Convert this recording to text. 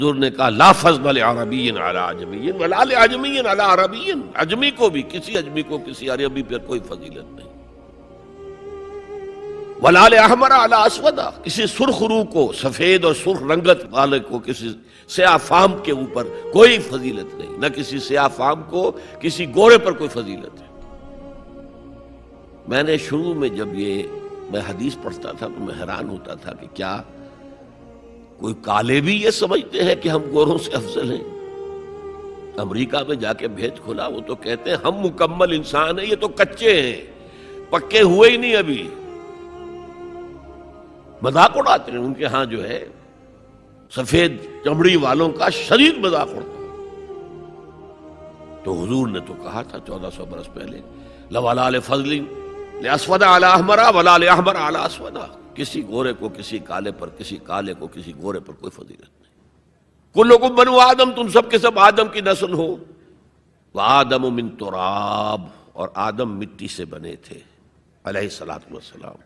حضور نے کہا لا فضل لعربی علی عجمی ولا لعجمی علی عربی، عجمی کو بھی کسی عجمی کو کسی عربی پر کوئی فضیلت نہیں، ولا لأحمر علی اسود، کسی سرخ روح کو سفید اور سرخ رنگت والے کو کسی سیاہ فام کے اوپر کوئی فضیلت نہیں، نہ کسی سیاہ فام کو کسی گورے پر کوئی فضیلت ہے۔ میں نے شروع میں جب میں حدیث پڑھتا تھا تو میں حیران ہوتا تھا کہ کیا کوئی کالے بھی یہ سمجھتے ہیں کہ ہم گوروں سے افضل ہیں؟ امریکہ میں جا کے بھیج کھلا، وہ تو کہتے ہیں ہم مکمل انسان ہیں، یہ تو کچے ہیں، پکے ہوئے ہی نہیں ابھی، مذاق اڑاتے ہیں ان کے ہاں جو ہے سفید چمڑی والوں کا شدید مذاق اڑتا۔ تو حضور نے تو کہا تھا 1400 برس پہلے لولا لفضل لاسود علی احمر ولا لاحمر علی اسود، کسی گورے کو کسی کالے پر، کسی کالے کو کسی گورے پر کوئی فضیلت نہیں۔ کلکم بنو آدم، تم سب کے سب آدم کی نسل ہو، وآدم من تراب، اور آدم مٹی سے بنے تھے علیہ الصلوۃ والسلام۔